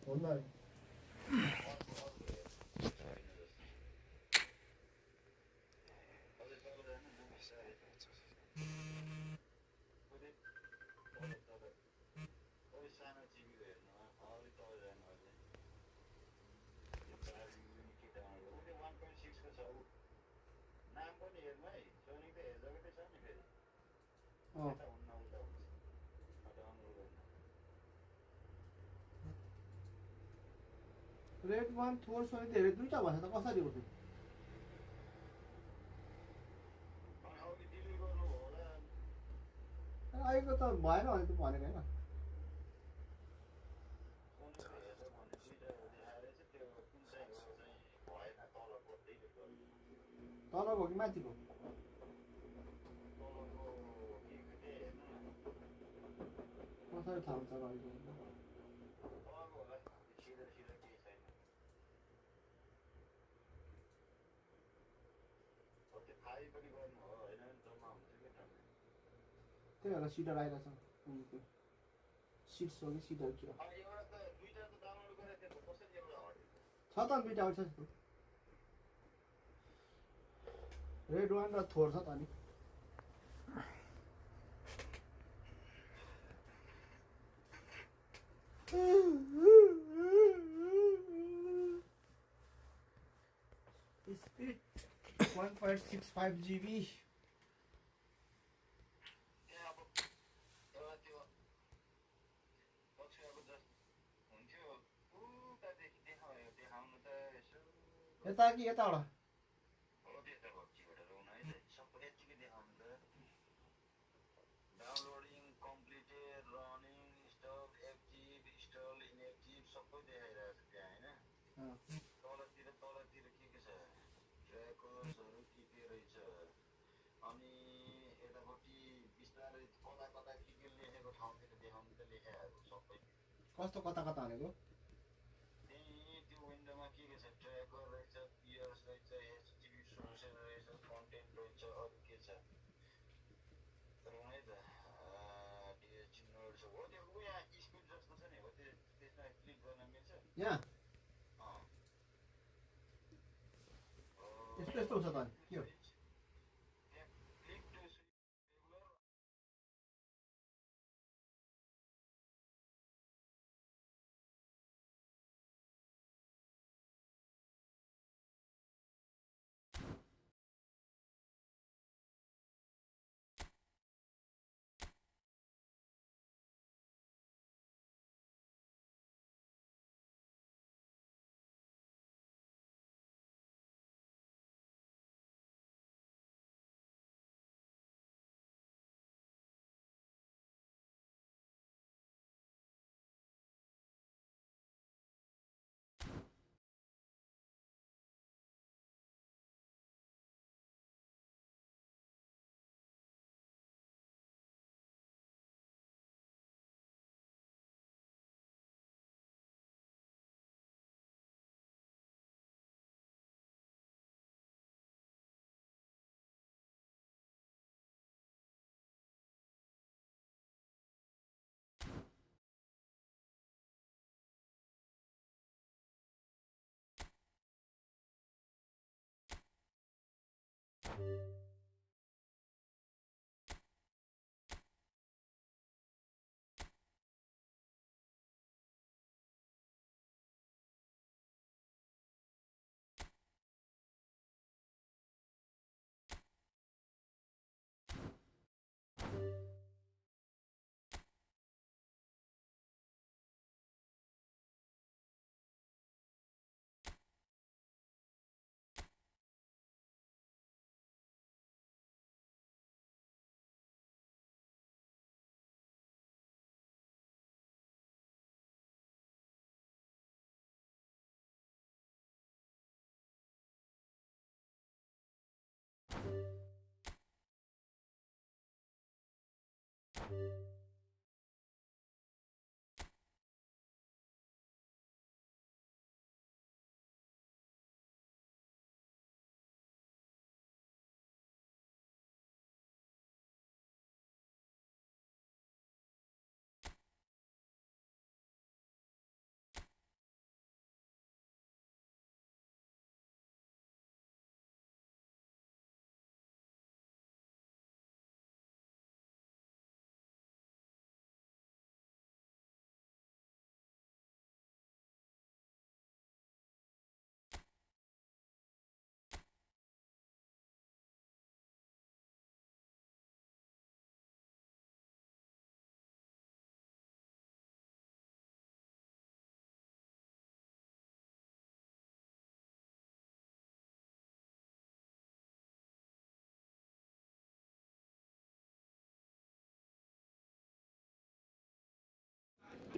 Vallahi. Red वान थोर सोनी धेरै दुईटा भन्छ त कसरी हो आएको त भएन भने त भनेको हैन तलको कि माथिको कसरी थाहा हुन्छ रहेको त्यही भएर सिटर आइरहेछ सिट्स हो कि सिटर के हो छ त दुईटा आउँछ रेड वान र थोर छ त नि स्पिड 1.65 GB यता कि यताबाट कस्तो कता कता भनेको यहाँ यस्तो यस्तो हुन्छ त के हो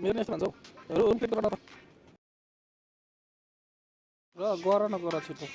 मेरो नेक्स्ट भन्छौ रुम क्लिक गर र गर न गर छिटो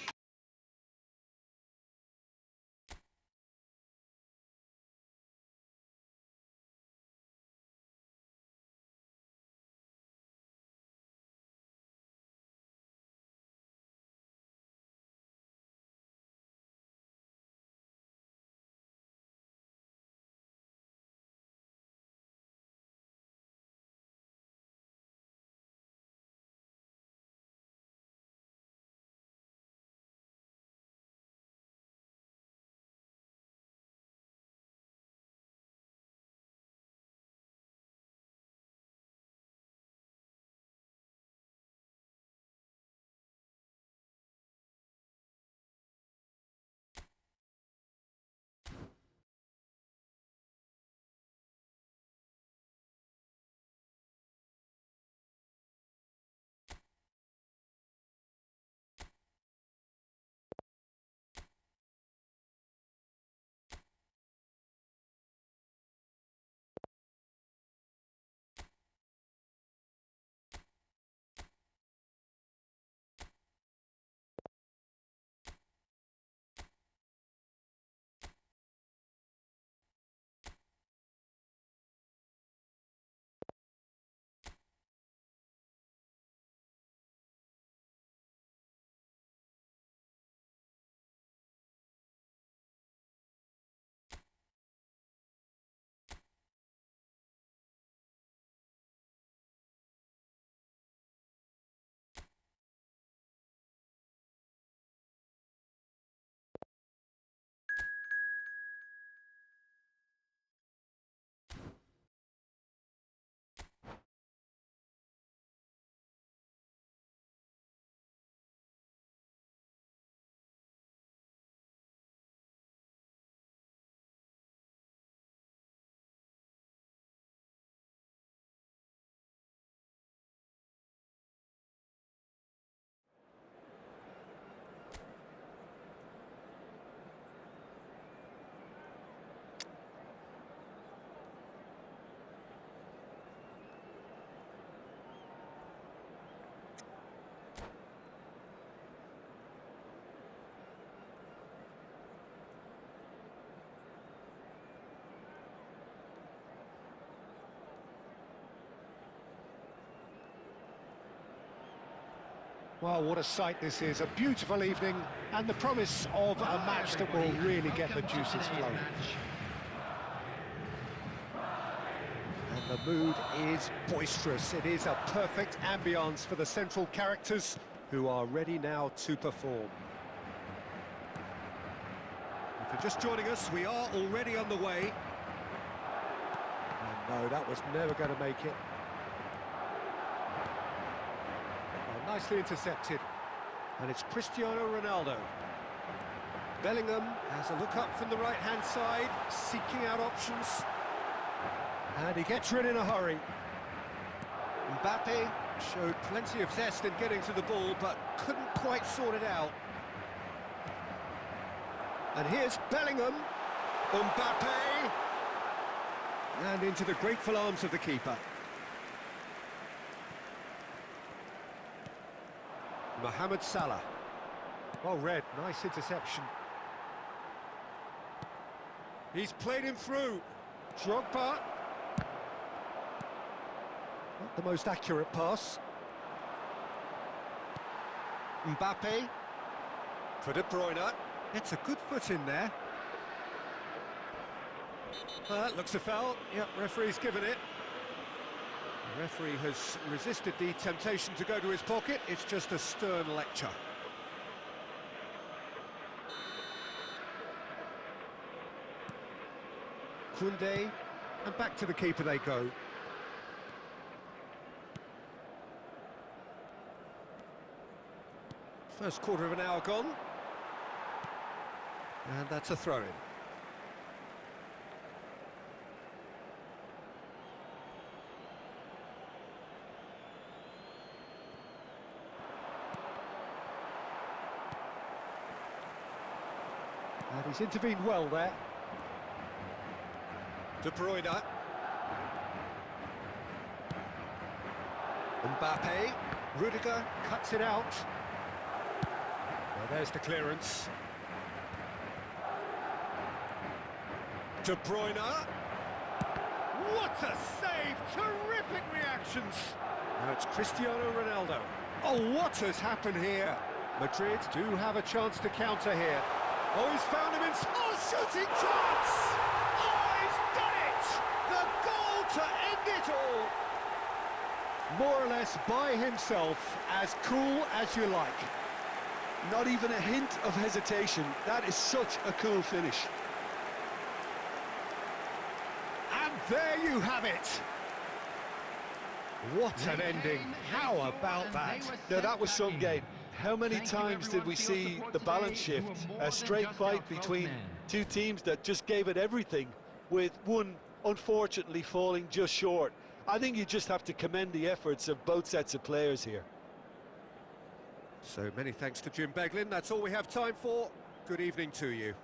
Well, what a sight this is. A beautiful evening and the promise of a match that will really get the juices flowing. And the mood is boisterous. It is a perfect ambience for the central characters who are ready now to perform. If you're just joining us, we are already on the way. And no, that was never going to make it. Nicely intercepted, and it's Cristiano Ronaldo. Bellingham has a look up from the right-hand side, seeking out options, and he gets rid in a hurry. Mbappe showed plenty of zest in getting to the ball, but couldn't quite sort it out. And here's Bellingham, Mbappe, and into the grateful arms of the keeper. Mohamed Salah. Well read, nice interception. He's played him through. Drogba. Not the most accurate pass. Mbappe. For De Bruyne. It's a good foot in there. That looks a foul. Yep, referee's given it. The referee has resisted the temptation to go to his pocket. It's just a stern lecture. Koundé, and back to the keeper they go. First quarter of an hour gone. And that's a throw-in. And he's intervened well there. De Bruyne. Mbappe, Rudiger cuts it out. Well, there's the clearance. De Bruyne. What a save! Terrific reactions! Now it's Cristiano Ronaldo. Oh, what has happened here? Madrid do have a chance to counter here. Oh, he's found him in... Oh, shooting chance! Oh, he's done it! The goal to end it all! More or less by himself, as cool as you like. Not even a hint of hesitation. That is such a cool finish. And there you have it. What an ending. How about that? Now that was some game. How many times did we see the balance shift? A straight fight between two teams that just gave it everything, with one unfortunately falling just short. I think you just have to commend the efforts of both sets of players here. So many thanks to Jim Beglin. That's all we have time for. Good evening to you.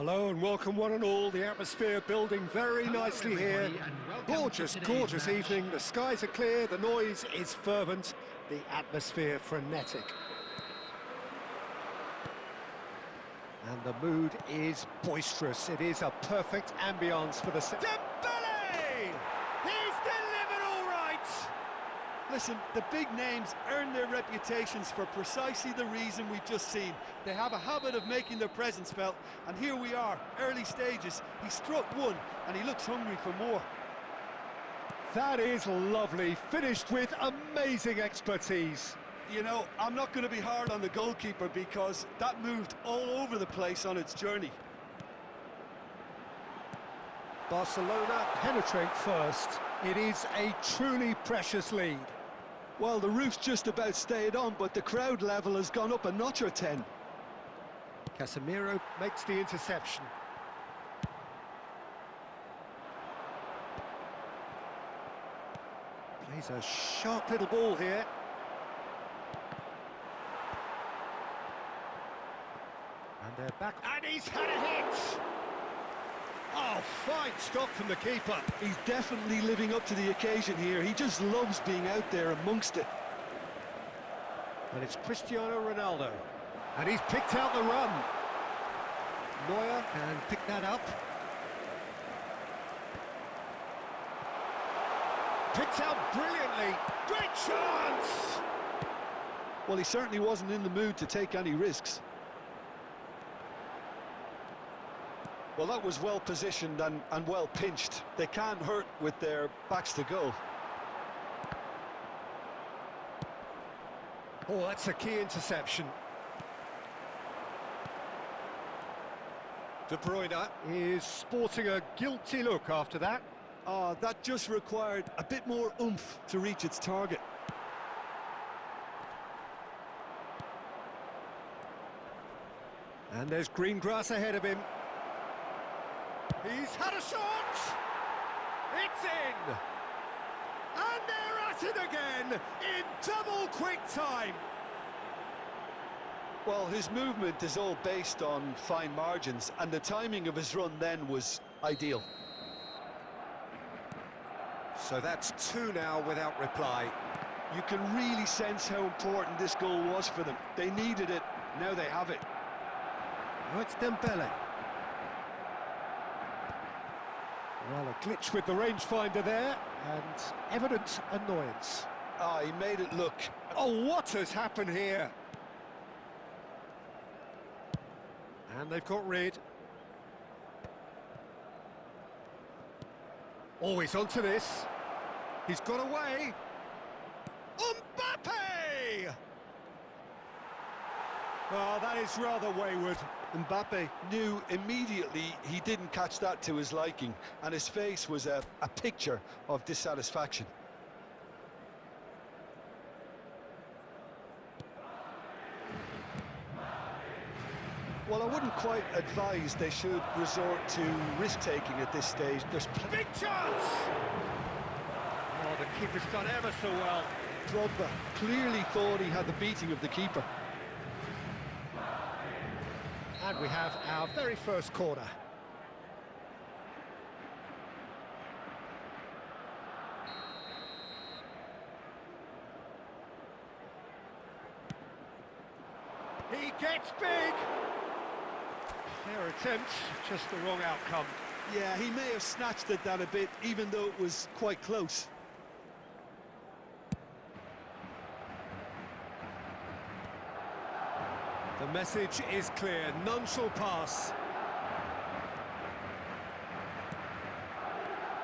Hello and welcome one and all. The atmosphere building very nicely here. Gorgeous, gorgeous evening. The skies are clear, the noise is fervent, the atmosphere frenetic. And the mood is boisterous. It is a perfect ambience for the... Dembele! He's delivered all right! Listen, the big names earn their reputations for precisely the reason we've just seen. They have a habit of making their presence felt, and here we are, early stages. He struck one, and he looks hungry for more. That is lovely, finished with amazing expertise. You know, I'm not going to be hard on the goalkeeper because that moved all over the place on its journey. Barcelona penetrate first. It is a truly precious lead. Well, the roof's just about stayed on, but the crowd level has gone up a notch or 10. Casemiro makes the interception. Plays a sharp little ball here. And they're back. And he's had a hit! Oh, fine stop from the keeper. He's definitely living up to the occasion here. He just loves being out there amongst it. And it's Cristiano Ronaldo. And he's picked out the run. Neuer can pick that up. Picked out brilliantly. Great chance! Well, he certainly wasn't in the mood to take any risks. Well, that was well positioned and well pinched. They can't hurt with their backs to goal. Oh, that's a key interception. De Bruyne is sporting a guilty look after that. That just required a bit more oomph to reach its target. And there's green grass ahead of him. He's had a shot! It's in! And they're at it again, in double quick time! Well, his movement is all based on fine margins, and the timing of his run then was ideal. So that's two now without reply. You can really sense how important this goal was for them. They needed it, now they have it. Oh, it's Dembele. Well, a glitch with the rangefinder there, and evident annoyance. He made it look... Oh, what has happened here? And they've got rid. Oh, he's onto this. He's got away. Mbappe! Oh, that is rather wayward. Mbappe knew immediately he didn't catch that to his liking, and his face was a picture of dissatisfaction. Well, I wouldn't quite advise they should resort to risk-taking at this stage. There's big chance! Oh, the keeper's done ever so well. Drogba clearly thought he had the beating of the keeper. And we have our very first corner. He gets big! Fair attempt, just the wrong outcome. Yeah, he may have snatched at that a bit, even though it was quite close. The message is clear, none shall pass.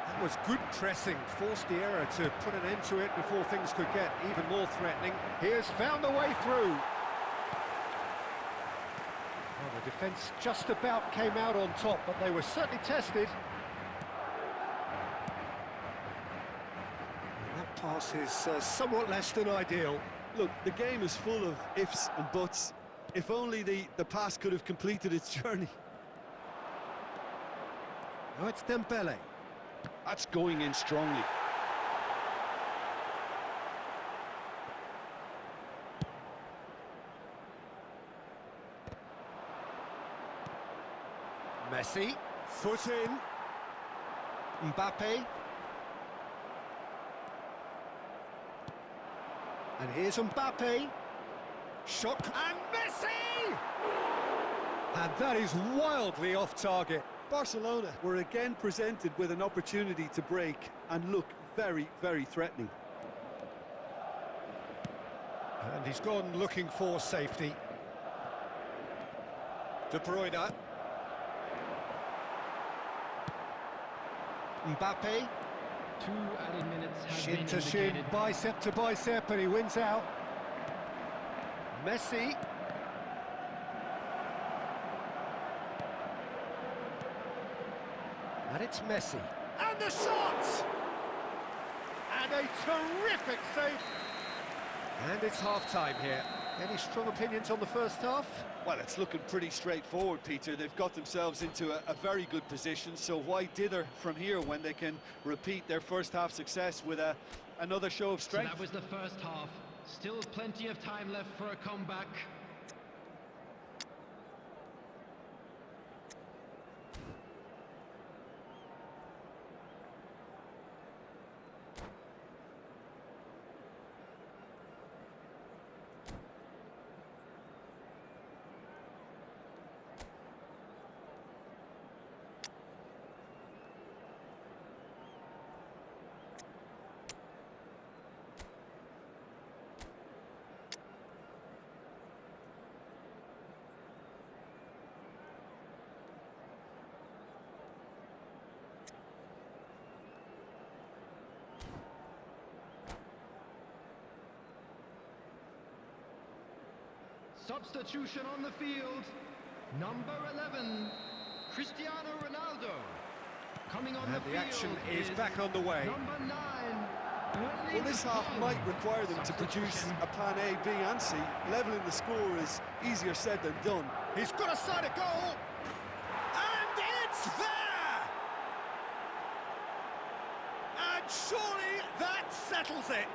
That was good pressing, forced the error to put an end to it before things could get even more threatening. He has found a way through. Well, the defence just about came out on top, but they were certainly tested. And that pass is somewhat less than ideal. Look, the game is full of ifs and buts. If only the pass could have completed its journey. Oh, it's Dembele. That's going in strongly. Messi, foot in. Mbappe. And here's Mbappe. Shot, and Messi! And that is wildly off target. Barcelona were again presented with an opportunity to break and look very, very threatening. And he's gone looking for safety. De Bruyne. Mbappe. 2 added minutes have Shin been to shin, indicated. bicep to bicep, and he wins out. Messi. And it's Messi. And the shot! And a terrific save. And it's half-time here. Any strong opinions on the first half? Well, it's looking pretty straightforward, Peter. They've got themselves into a very good position, so why dither from here when they can repeat their first half success with another show of So strength? that was the first half. Still plenty of time left for a comeback. Substitution on the field. Number 11, Cristiano Ronaldo. Coming on And the the field action is back on the way. Number 9. Well, this half might require them to produce a plan A, B and C. Levelling the score is easier said than done. He's got a side of goal. And it's there! And surely that settles it.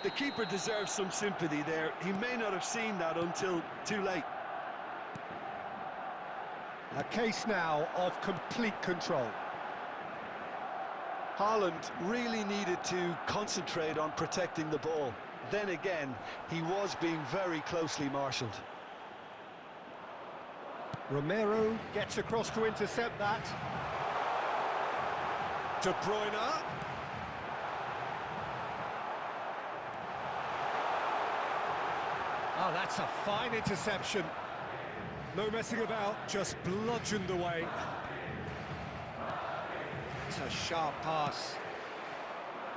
The keeper deserves some sympathy there. He may not have seen that until too late. A case now of complete control. Haaland really needed to concentrate on protecting the ball. Then again, he was being very closely marshalled. Romero gets across to intercept that. De Bruyne. Oh, that's a fine interception. No messing about, just bludgeoned away. It's a sharp pass.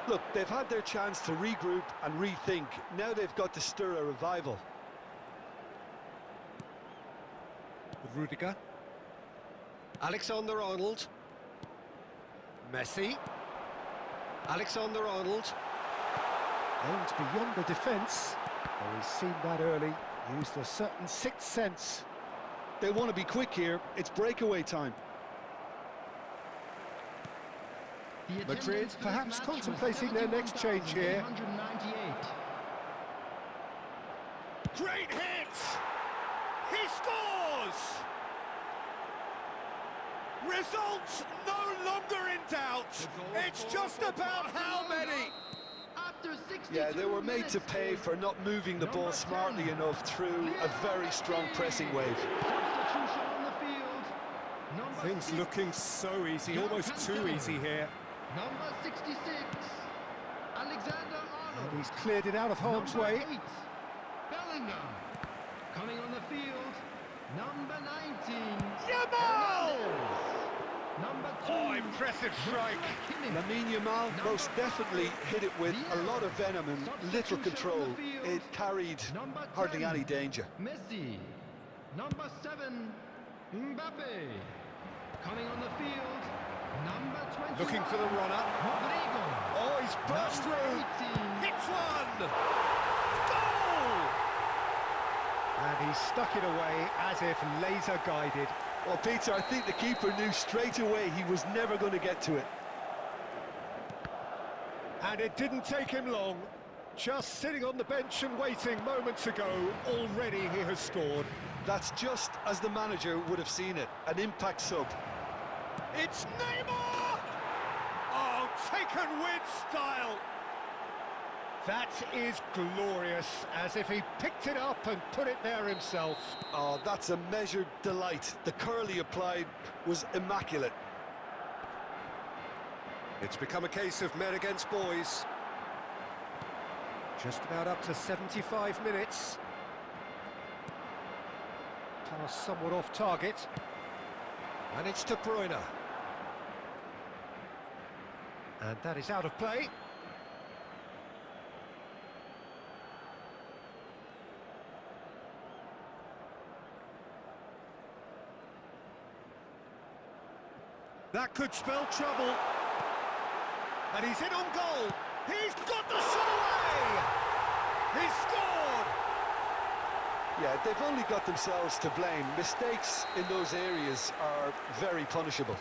Look, they've had their chance to regroup and rethink. Now they've got to stir a revival. Rudiger. Alexander-Arnold. Messi. Alexander-Arnold. Aimed beyond the defence. Oh, he's seen that early. Used a certain sixth sense. They want to be quick here. It's breakaway time. Madrid perhaps contemplating their next change here. Great hit! He scores! Results no longer in doubt. It's just about how many. Yeah, they were made to pay for not moving the ball smartly enough through a very strong pressing wave. Things looking so easy, almost too easy here. Number 66, Alexander-Arnold. And he's cleared it out of harm's way. 8, Bellingham. Coming on the field, number 19, Yamal! Number 2, Oh, impressive strike. Lamine Yamal most definitely hit it with a lot of venom and little control. It carried hardly any danger. Messi. Number 7, Mbappe. Coming on the field, number 20. Looking for the runner. Rodrigo. Oh, he's burst through. 18. Hits one! Goal! And he stuck it away as if laser guided. Well, Peter, I think the keeper knew straight away he was never going to get to it. And it didn't take him long. Just sitting on the bench and waiting moments ago, already he has scored. That's just as the manager would have seen it, an impact sub. It's Neymar! Oh, taken with style. That is glorious, as if he picked it up and put it there himself. Oh, that's a measured delight. The curl he applied was immaculate. It's become a case of men against boys. Just about up to 75 minutes. Pass somewhat off target. And it's De Bruyne. And that is out of play. That could spell trouble. And he's in on goal. He's got the shot away! He's scored! Yeah, they've only got themselves to blame. Mistakes in those areas are very punishable.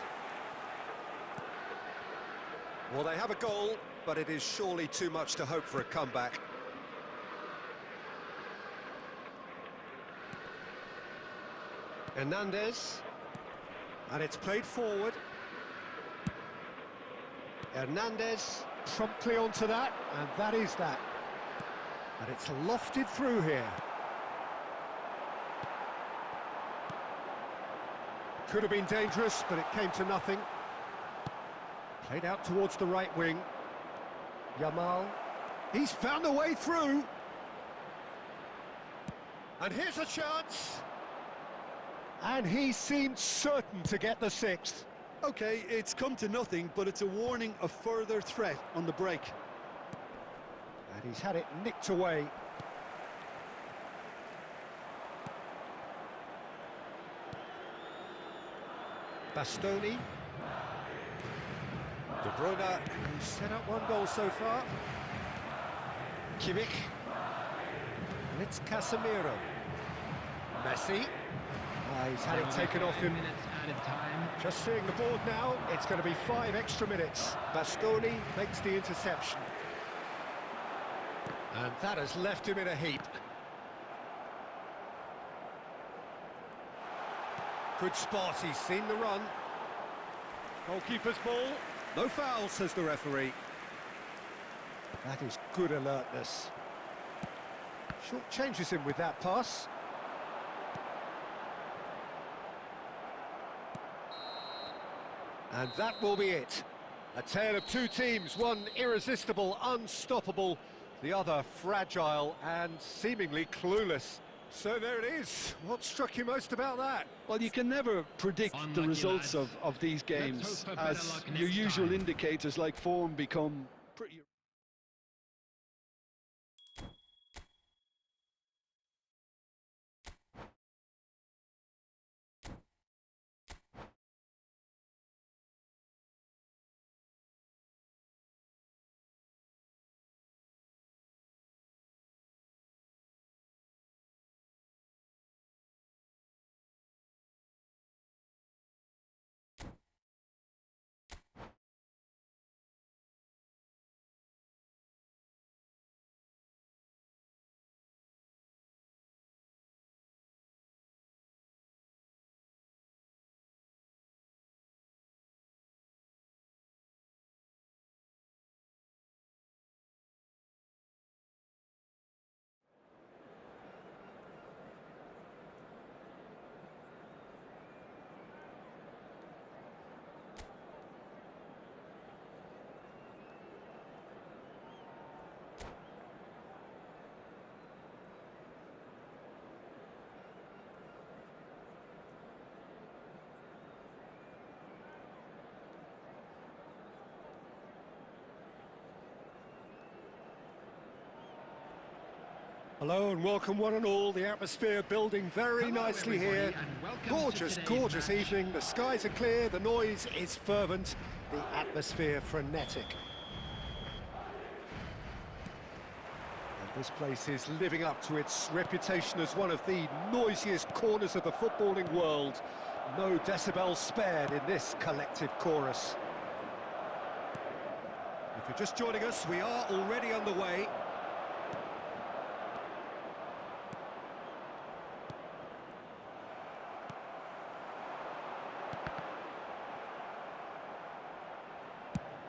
Well, they have a goal, but it is surely too much to hope for a comeback. Hernandez. And it's played forward. Hernandez promptly onto that, and that is that. And it's lofted through here. Could have been dangerous, but it came to nothing. Played out towards the right wing. Yamal. He's found a way through. And here's a chance. And he seemed certain to get the sixth. Okay, it's come to nothing, but it's a warning of further threat on the break. And he's had it nicked away. Bastoni. De Bruyne, who's set up one goal so far. Kimmich. And it's Casemiro. Messi. He's had it taken off him. Just seeing the board now, it's going to be 5 extra minutes. Bastoni makes the interception. And that has left him in a heap. Good spot, he's seen the run. Goalkeeper's ball. No foul, says the referee. That is good alertness. Short changes him with that pass. And that will be it. A tale of two teams, one irresistible, unstoppable, the other fragile and seemingly clueless. So there it is. What struck you most about that? Well, you can never predict the results of these games, as your usual indicators like form become pretty... Hello and welcome one and all. The atmosphere building very nicely here. Gorgeous, gorgeous evening. The skies are clear, the noise is fervent, the atmosphere frenetic. And this place is living up to its reputation as one of the noisiest corners of the footballing world. No decibels spared in this collective chorus. If you're just joining us, we are already underway.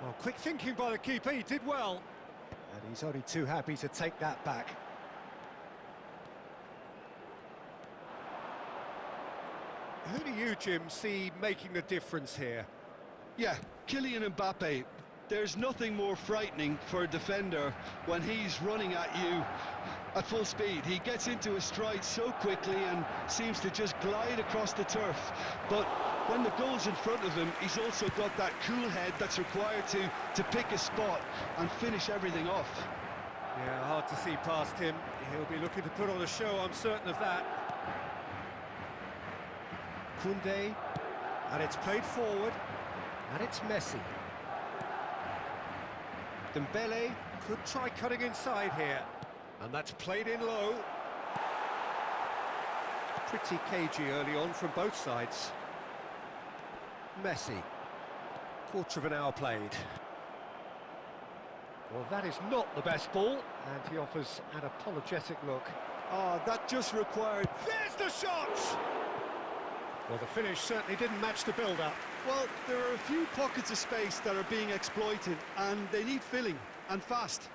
Well, quick thinking by the keeper, he did well. And he's only too happy to take that back. Who do you, Jim, see making the difference here? Yeah, Kylian Mbappe. There's nothing more frightening for a defender when he's running at you at full speed. He gets into his stride so quickly and seems to just glide across the turf. But when the goal's in front of him, he's also got that cool head that's required to pick a spot and finish everything off. Yeah, hard to see past him. He'll be looking to put on a show, I'm certain of that. Koundé, and it's played forward, and it's Messi. Dembele could try cutting inside here, and that's played in low. Pretty cagey early on from both sides. Messi, quarter of an hour played. Well, that is not the best ball, and he offers an apologetic look. Oh, that just required... There's the shot! Well, the finish certainly didn't match the build-up. Well, there are a few pockets of space that are being exploited, and they need filling, and fast.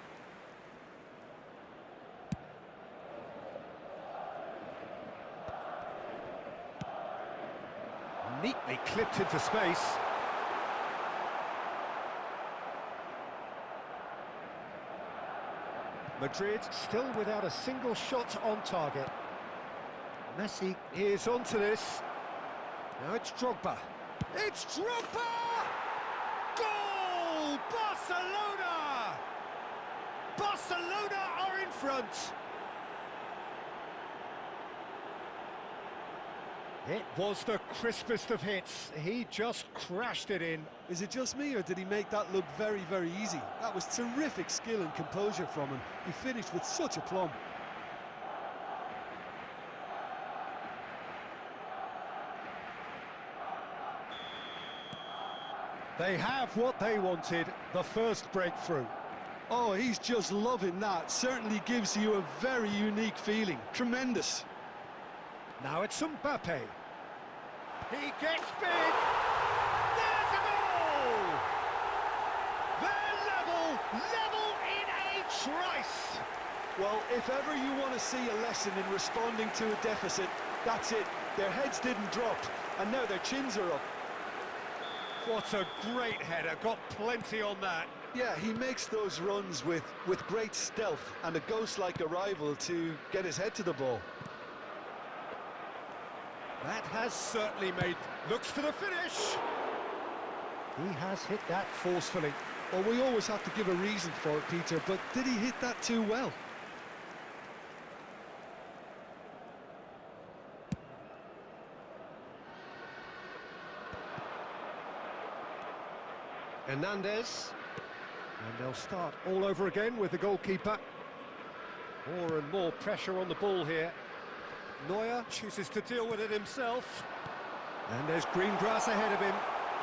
Neatly clipped into space. Madrid still without a single shot on target. Messi is onto this. Now it's Drogba. It's Drogba! Goal! Barcelona! Barcelona are in front. It was the crispest of hits. He just crashed it in. Is it just me, or did he make that look very, very easy? That was terrific skill and composure from him. He finished with such aplomb. They have what they wanted, the first breakthrough. Oh, he's just loving that. Certainly gives you a very unique feeling. Tremendous. Now it's Mbappe. He gets big. There's a goal! They're level in a trice. Well, if ever you want to see a lesson in responding to a deficit, that's it. Their heads didn't drop, and now their chins are up. What a great header, got plenty on that. Yeah, he makes those runs with great stealth and a ghost-like arrival to get his head to the ball. That has certainly made... Looks for the finish! He has hit that forcefully. Well, we always have to give a reason for it, Peter, but did he hit that too well? Hernandez. And they'll start all over again with the goalkeeper. More and more pressure on the ball here. Neuer chooses to deal with it himself. And there's green grass ahead of him.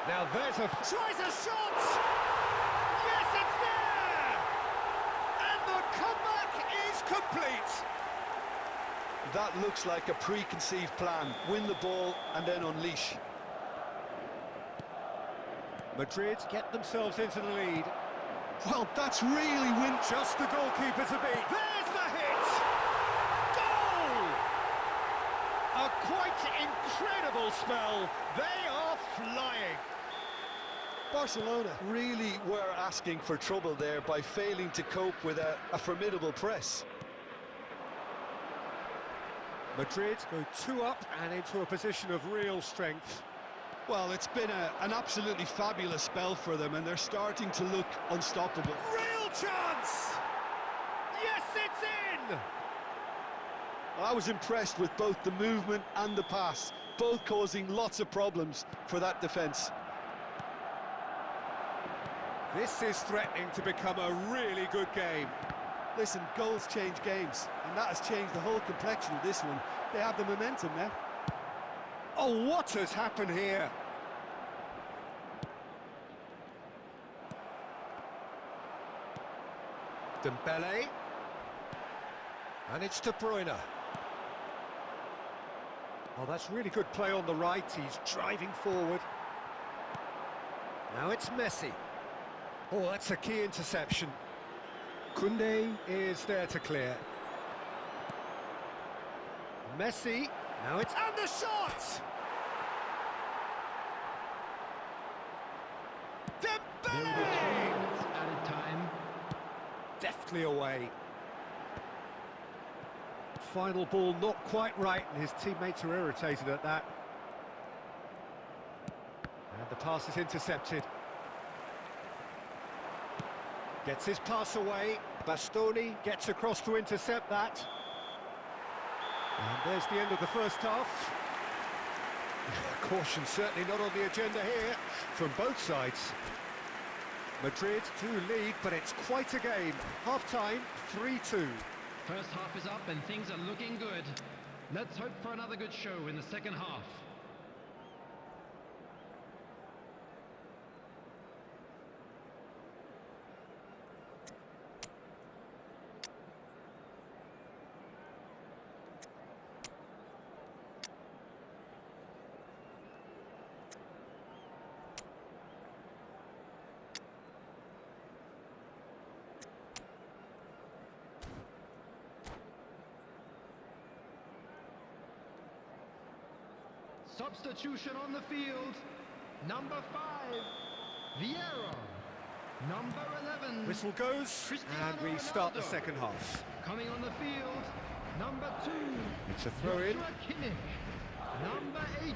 Now there's a... Tries a shot! Yes, it's there! And the comeback is complete! That looks like a preconceived plan. Win the ball and then unleash. Madrid get themselves into the lead. Well, that's really win... Just the goalkeeper to beat. There's the hit! Goal! A quite incredible spell. They are flying. Barcelona really were asking for trouble there by failing to cope with a formidable press. Madrid go 2 up and into a position of real strength. Well, it's been an absolutely fabulous spell for them, and they're starting to look unstoppable. Real chance! Yes, it's in! Well, I was impressed with both the movement and the pass, both causing lots of problems for that defence. This is threatening to become a really good game. Listen, goals change games, and that has changed the whole complexion of this one. They have the momentum now. Oh, what has happened here? Dembele. And it's De Bruyne. Oh, that's really good play on the right. He's driving forward. Now it's Messi. Oh, that's a key interception. Koundé is there to clear. Messi. Now it's... And the shot! Dembele! softly away. Final ball not quite right, and his teammates are irritated at that. And the pass is intercepted. Gets his pass away. Bastoni gets across to intercept that. And there's the end of the first half. Caution certainly not on the agenda here from both sides. Madrid to lead, but it's quite a game. Half-time, 3-2. First half is up and things are looking good. Let's hope for another good show in the second half. Substitution on the field. Number 5, Vieira. Number 11. Whistle goes, and we start the second half. Coming on the field, number 2. It's a throw-in. Number 18.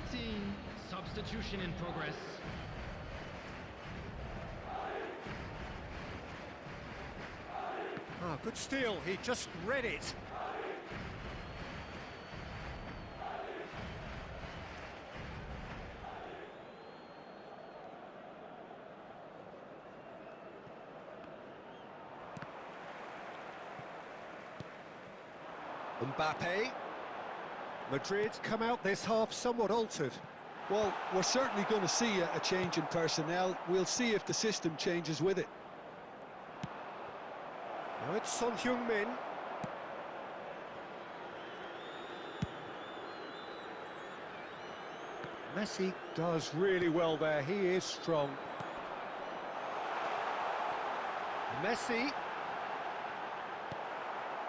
Substitution in progress. Ah, good steal. He just read it. Mbappe. Madrid come out this half somewhat altered. Well, we're certainly going to see a change in personnel. We'll see if the system changes with it. Now it's Son Heung-min. Messi does really well there. He is strong. Messi.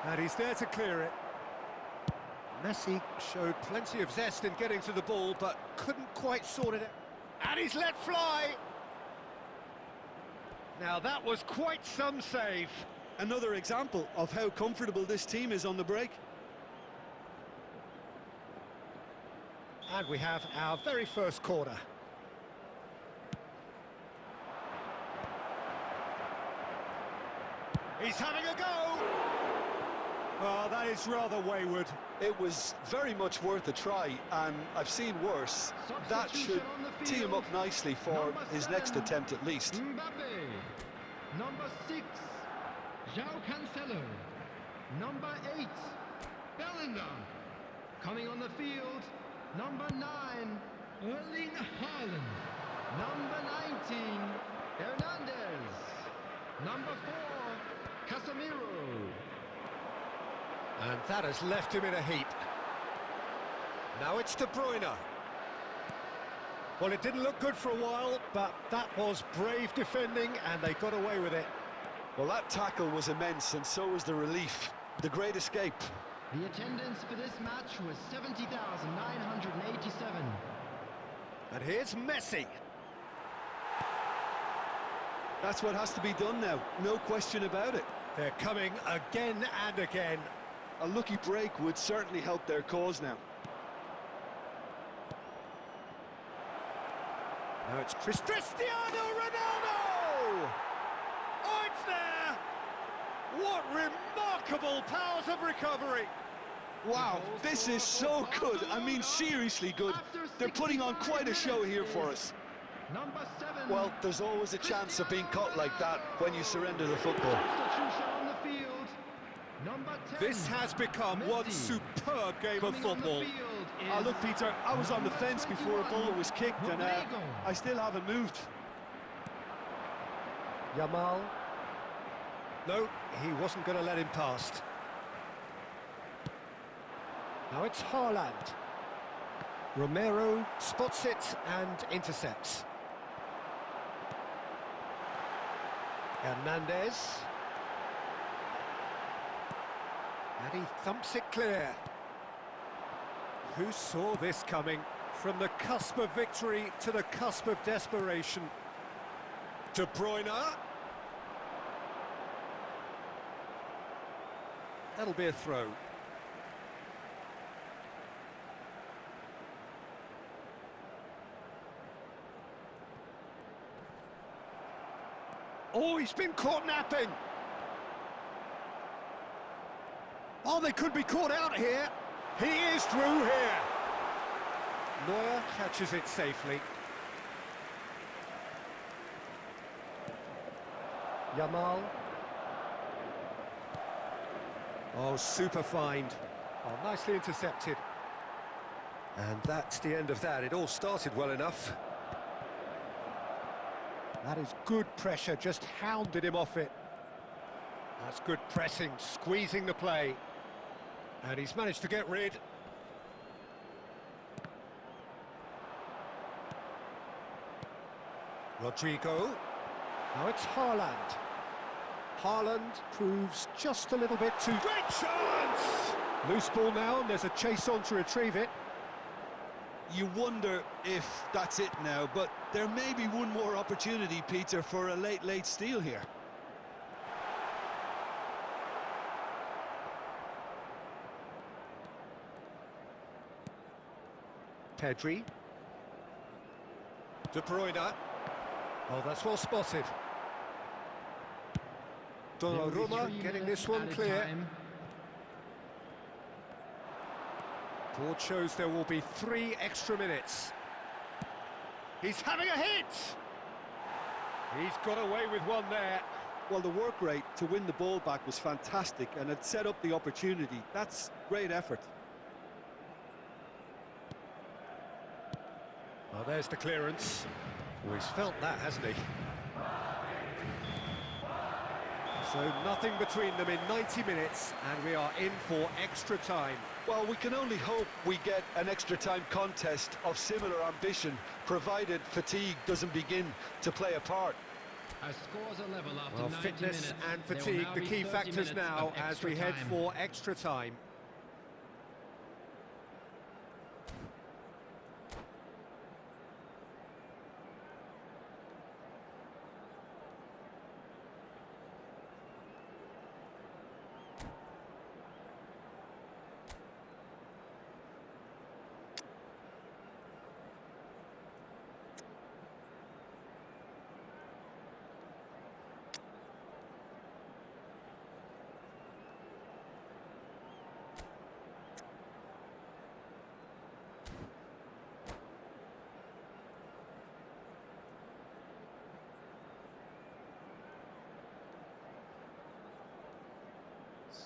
And he's there to clear it. Messi showed plenty of zest in getting to the ball, but couldn't quite sort it out. And he's let fly! Now that was quite some save. Another example of how comfortable this team is on the break. And we have our very first corner. He's having a go! Oh, that is rather wayward. It was very much worth a try, and I've seen worse. That should tee him up nicely for his next attempt at least. Mbappe. Number 6, João Cancelo. Number 8, Bellingham. Coming on the field, number 9, Erling Haaland. Number 19, Hernandez. Number 4, Casemiro. And that has left him in a heap. Now it's De Bruyne. Well, it didn't look good for a while, but that was brave defending, and they got away with it. Well, that tackle was immense, and so was the relief. The great escape. The attendance for this match was 70,987. And here's Messi. That's what has to be done now, no question about it. They're coming again and again. A lucky break would certainly help their cause now. Now it's Cristiano Ronaldo! Oh, it's there! What remarkable powers of recovery! Wow, this is so good. I mean, seriously good. They're putting on quite a show here for us. Number 7. Well, there's always a chance of being caught like that when you surrender the football. Substitution on the field. Number 10. This has become one superb game of football. Look, Peter, I was on the fence before a ball was kicked, and I still haven't moved. Yamal. No, he wasn't going to let him past. Now it's Haaland. Romero spots it and intercepts. Hernandez. And he thumps it clear. Who saw this coming? From the cusp of victory to the cusp of desperation. De Bruyne. That'll be a throw. Oh, he's been caught napping. Oh, they could be caught out here. He is through here. Neuer catches it safely. Yamal. Oh, super find. Oh, nicely intercepted. And that's the end of that. It all started well enough. That is good pressure, just hounded him off it. That's good pressing, squeezing the play. And he's managed to get rid. Rodrigo. Now it's Haaland. Haaland proves just a little bit too... Great chance! Loose ball now, and there's a chase on to retrieve it. You wonder if that's it now, but there may be one more opportunity, Peter, for a late steal here. Pedri. De Bruyne. Oh, that's well spotted. Donnarumma getting this one clear. Board shows there will be 3 extra minutes. He's having a hit! He's got away with one there. Well, the work rate to win the ball back was fantastic, and it set up the opportunity. That's great effort. Well, there's the clearance. Oh, he's felt that, hasn't he? So nothing between them in 90 minutes, and we are in for extra time. Well, we can only hope we get an extra time contest of similar ambition, provided fatigue doesn't begin to play a part. Scores are level after Well, 90 fitness minutes. and There will fatigue, now the be key 30 factors minutes now of as extra we head time. for extra time.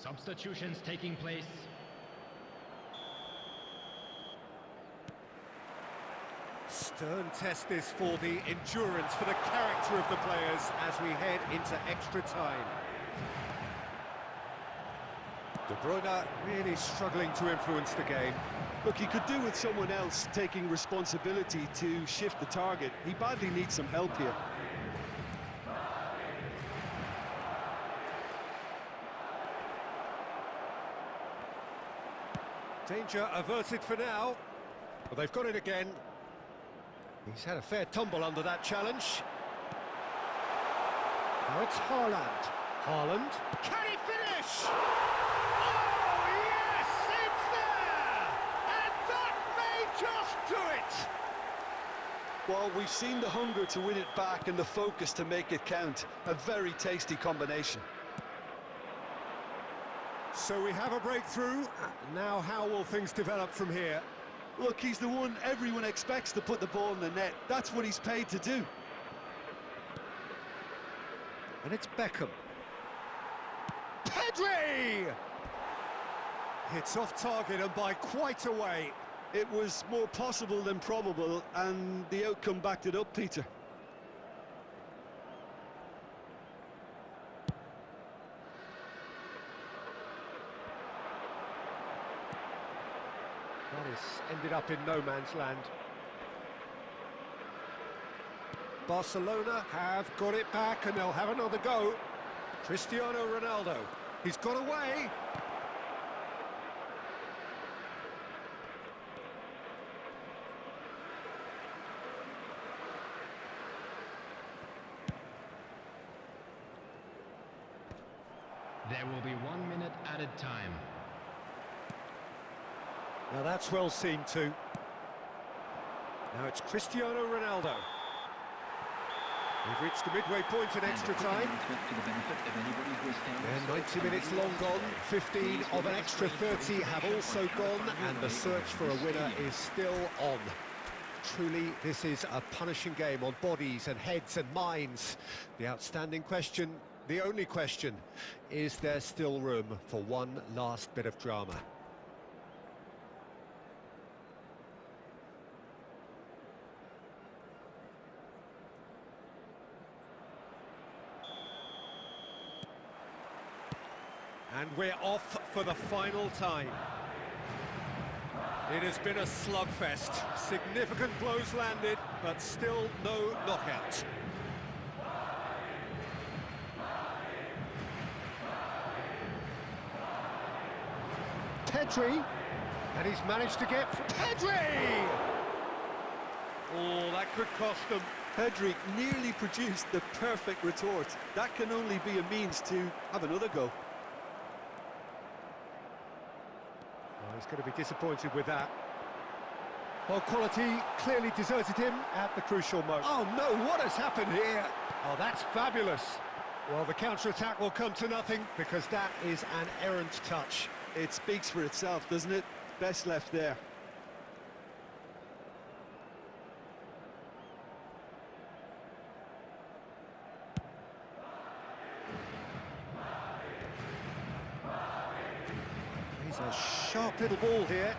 Substitutions taking place. Stern test this for the endurance, for the character of the players as we head into extra time. De Bruyne really struggling to influence the game. Look, he could do with someone else taking responsibility to shift the target. He badly needs some help here. Danger averted for now. Well, they've got it again. He's had a fair tumble under that challenge. Now it's Haaland. Haaland. Can he finish? Oh, yes, it's there! And that may just do it! Well, we've seen the hunger to win it back and the focus to make it count. A very tasty combination. So we have a breakthrough. Now how will things develop from here? Look, he's the one everyone expects to put the ball in the net. That's what he's paid to do. And it's Beckham. Pedri! Hits off target and by quite a way. It was more possible than probable, and the outcome backed it up, Peter. That has ended up in no man's land. Barcelona have got it back and they'll have another go. Cristiano Ronaldo, he's got away. There will be 1 minute added time. Now that's well seen too. Now it's Cristiano Ronaldo. We've reached the midway point in extra time. And 90 minutes long gone, 15 of an extra 30 have also gone, and the search for a winner is still on. Truly, this is a punishing game on bodies and heads and minds. The outstanding question, the only question, is there still room for one last bit of drama? And we're off for the final time. It has been a slugfest. Significant blows landed, but still no knockout. Pedri, and he's managed to get... Pedri! Oh, that could cost them. Pedri nearly produced the perfect retort. That can only be a means to have another go. He's going to be disappointed with that. Well, quality clearly deserted him at the crucial moment. Oh no, what has happened here? Oh, that's fabulous. Well, the counter-attack will come to nothing because that is an errant touch. It speaks for itself, doesn't it? Best left there. He's a sharp little ball here.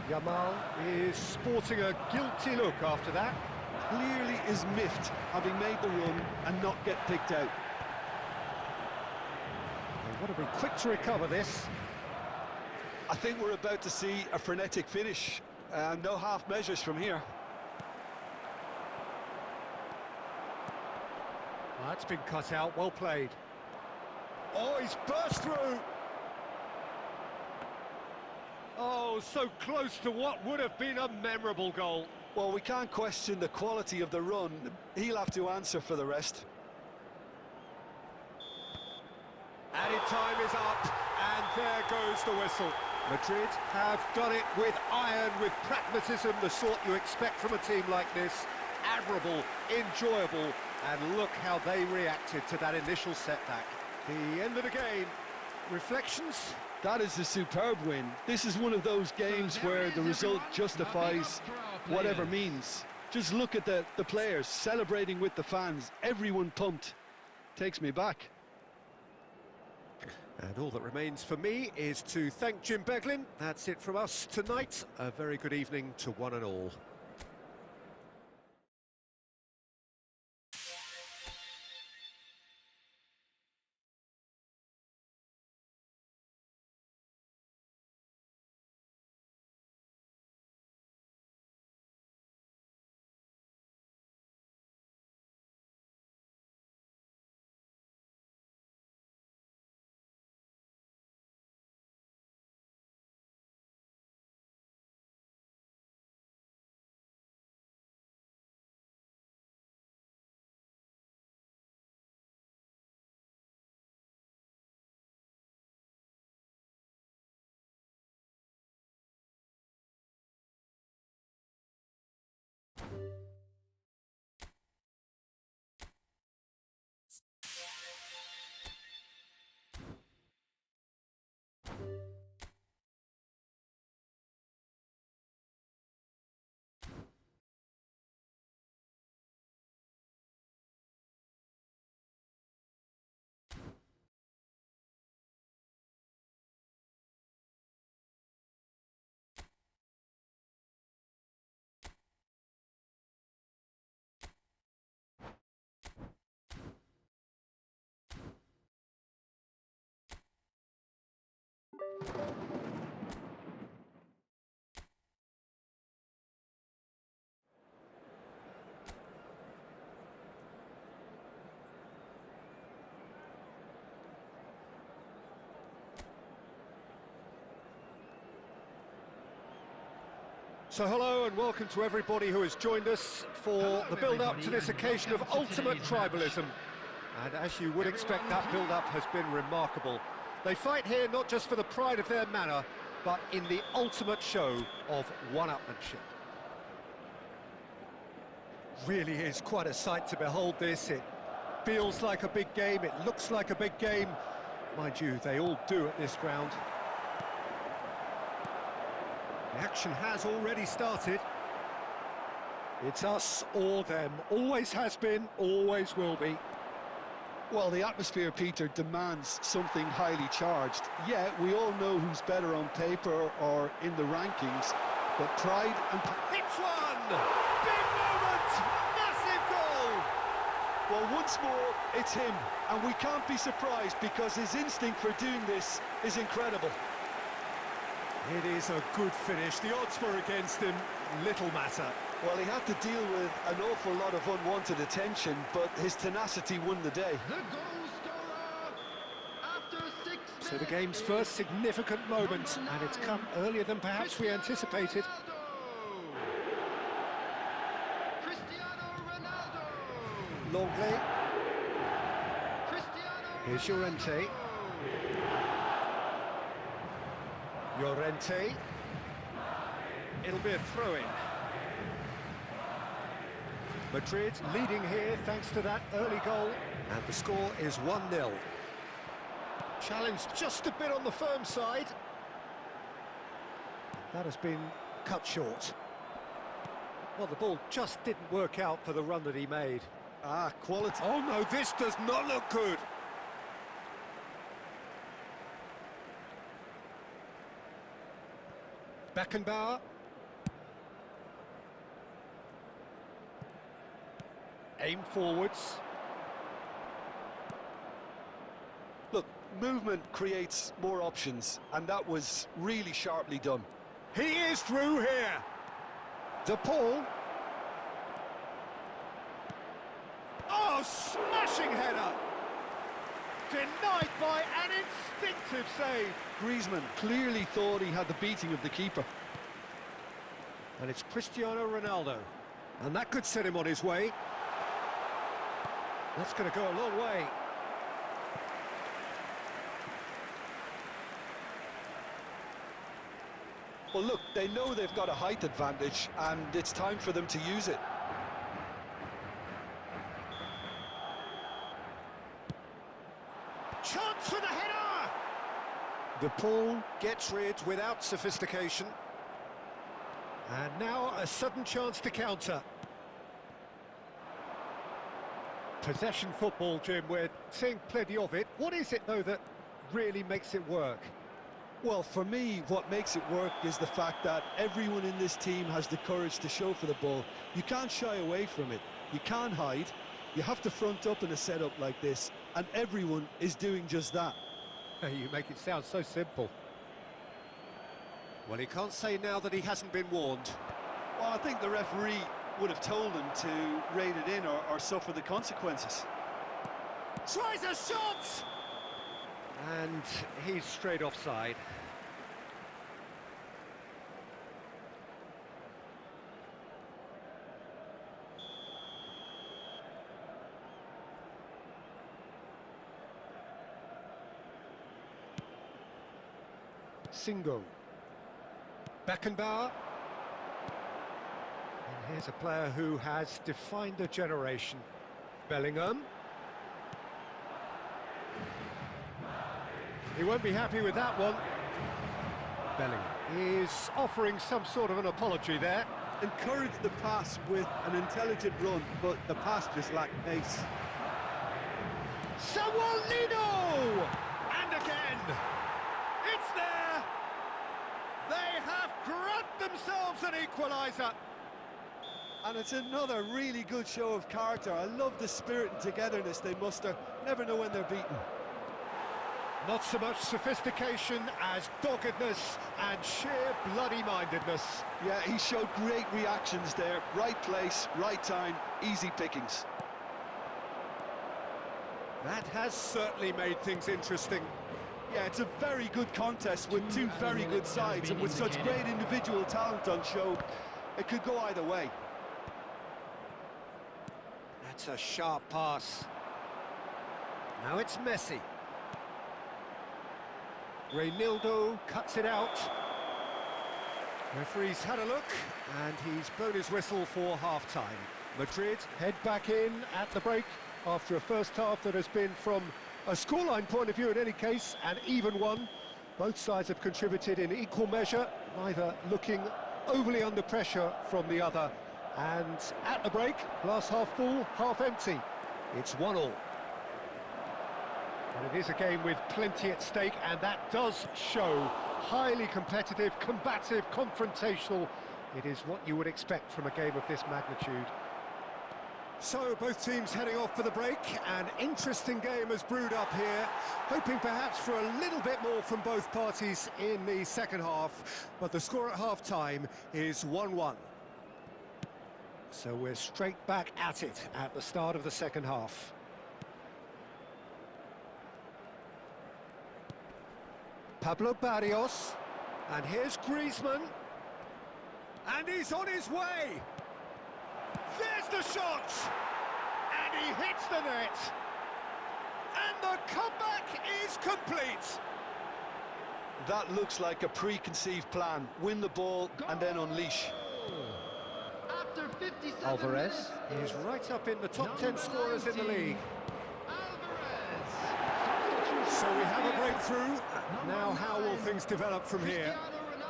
Yamal is sporting a guilty look after that. Clearly is miffed, having made the run and not get picked out. They've got to be quick to recover this. I think we're about to see a frenetic finish. No half measures from here. Well, that's been cut out, well played. Oh, he's burst through! Oh, so close to what would have been a memorable goal. Well, we can't question the quality of the run. He'll have to answer for the rest. Added time is up, and there goes the whistle. Madrid have done it with iron, with pragmatism, the sort you expect from a team like this. Admirable, enjoyable, and look how they reacted to that initial setback. The end of the game. Reflections? That is a superb win. This is one of those games where the result justifies whatever means. Just look at the players celebrating with the fans. Everyone pumped. Takes me back. And all that remains for me is to thank Jim Beglin. That's it from us tonight. A very good evening to one and all. So hello and welcome to everybody who has joined us for the build-up to this occasion of ultimate tribalism. And as you would expect, that build-up has been remarkable. They fight here not just for the pride of their manor, but in the ultimate show of one-upmanship. Really is quite a sight to behold this. It feels like a big game, it looks like a big game. Mind you, they all do at this ground. The action has already started. It's us or them. Always has been, always will be. Well, the atmosphere, Peter, demands something highly charged. Yeah, we all know who's better on paper or in the rankings, but pride and... Hits one! Big moment! Massive goal! Well, once more, it's him, and we can't be surprised because his instinct for doing this is incredible. It is a good finish. The odds were against him, little matter. Well, he had to deal with an awful lot of unwanted attention, but his tenacity won the day. The goal scorer after 6 minutes. So the game's first significant moment, and it's come earlier than perhaps we anticipated. Cristiano Ronaldo. Longley. Cristiano Here's Llorente. Llorente. It'll be a throw-in. Madrid leading here thanks to that early goal, and the score is 1-0. Challenge just a bit on the firm side. That has been cut short. Well, the ball just didn't work out for the run that he made. Quality. Oh no, this does not look good. Beckenbauer. Aim forwards. Look, movement creates more options, and that was really sharply done. He is through here. De Paul. Oh, smashing header. Denied by an instinctive save. Griezmann clearly thought he had the beating of the keeper. And it's Cristiano Ronaldo. And that could set him on his way. That's going to go a long way. Well, look, they know they've got a height advantage, and it's time for them to use it. Chance for the header! De Paul gets rid without sophistication. And now a sudden chance to counter. Possession football, Jim, we're seeing plenty of it. What is it, though, that really makes it work? Well, for me, what makes it work is the fact that everyone in this team has the courage to show for the ball. You can't shy away from it. You can't hide. You have to front up in a setup like this, and everyone is doing just that. You make it sound so simple. Well, he can't say now that he hasn't been warned. Well, I think the referee would have told him to rein it in or suffer the consequences. Tries a shot! And he's straight offside. Singo. Beckenbauer. And here's a player who has defined a generation. Bellingham. He won't be happy with that one. Bellingham is offering some sort of an apology there. Encouraged the pass with an intelligent run, but the pass just lacked pace. Sawolino! And again! It's there! They have grabbed themselves an equaliser. And it's another really good show of character. I love the spirit and togetherness they muster. Never know when they're beaten. Not so much sophistication as doggedness and sheer bloody-mindedness. Yeah, he showed great reactions there. Right place, right time, easy pickings. That has certainly made things interesting. Yeah, it's a very good contest with two very good sides, and with such great individual talent on show, it could go either way. That's a sharp pass. Now it's Messi. Reinildo cuts it out. Referee's had a look, and he's blown his whistle for half-time. Madrid Head back in at the break after a first half that has been, from a scoreline point of view in any case, an even one. Both sides have contributed in equal measure, neither looking overly under pressure from the other. And at the break, glass half full, half empty. It's 1-1. But it is a game with plenty at stake, and that does show. Highly competitive, combative, confrontational. It is what you would expect from a game of this magnitude. So both teams heading off for the break. An interesting game has brewed up here, hoping perhaps for a little bit more from both parties in the second half, but the score at half-time is 1-1. So we're straight back at it at the start of the second half. Pablo Barrios, and here's Griezmann, and he's on his way. There's the shot, and he hits the net, and the comeback is complete. That looks like a preconceived plan. Win the ball and then unleash. After 57 Alvarez is right up in the top 10 scorers in the league. So we have a breakthrough. Now how will things develop from here?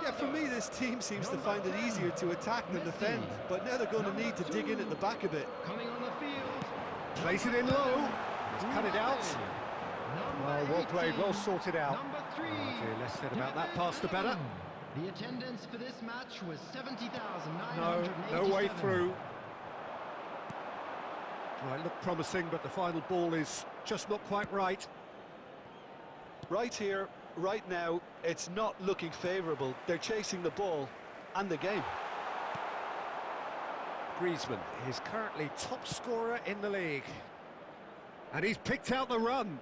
Yeah, for me, this team seems to find it easier to attack than defend, but now they're going to need to dig in at the back a bit. Coming on the field. Place it in low. He's cut it out. Well played, well sorted out. Number 3. Dear, less said about that pass, the better. The attendance for this match was 70,987. No way through. Well, it looked promising, but the final ball is just not quite right. Right here, right now, it's not looking favourable. They're chasing the ball and the game. Griezmann is currently top scorer in the league. And he's picked out the run.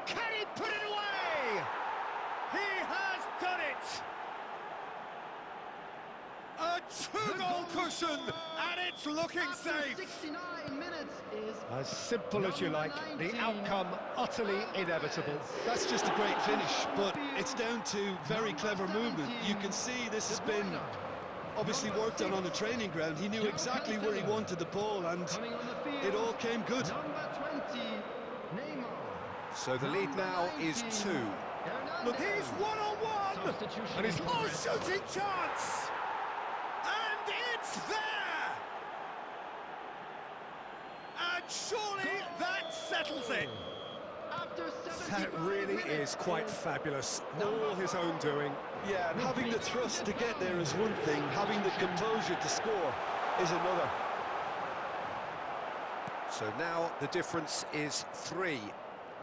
Can he put it away? He has done it! A two-goal cushion, and it's looking After safe. 69 minutes is As simple as you like, the outcome utterly inevitable. That's just a great finish, but it's down to very clever movement. You can see this has been obviously worked on the training ground. He knew exactly where he wanted the ball, and coming on the field. it all came good. Number 20, Neymar. So the lead now is 2. Look, he's one-on-one! Substitution And he's in oh, progress. shooting chance! And it's there! And surely that settles it. After That 75 really minutes is quite fabulous. All his own doing. Yeah, and having the thrust to get there is one thing, having the composure to score is another. So now the difference is 3.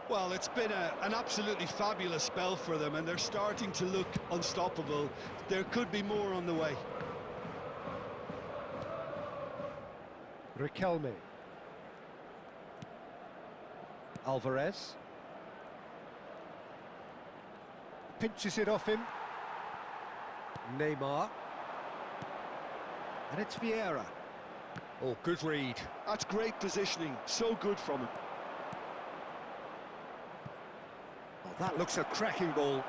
Well, it's been an absolutely fabulous spell for them, and they're starting to look unstoppable. There could be more on the way. Riquelme. Alvarez. Pinches it off him. Neymar. And it's Vieira. Oh, good read. That's great positioning, so good from him. Oh, that looks a cracking ball.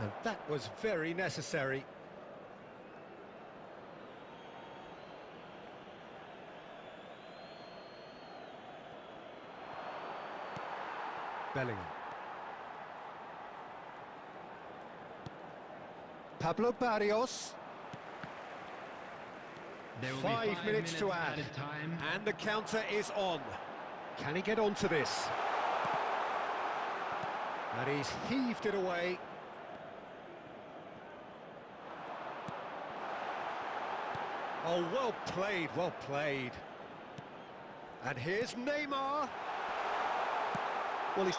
And that was very necessary. Bellingham. Pablo Barrios. There will be 5 minutes to add. added time. And the counter is on. Can he get onto this? And he's heaved it away. Oh, well played, well played. And here's Neymar. Well, he's...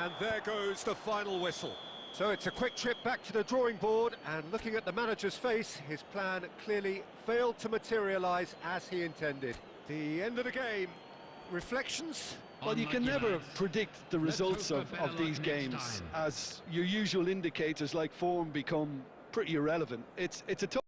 And there goes the final whistle. So it's a quick trip back to the drawing board, and looking at the manager's face, his plan clearly failed to materialise as he intended. The end of the game. Reflections? Well, you can never predict the results of these games, as your usual indicators like form become pretty irrelevant. It's a tough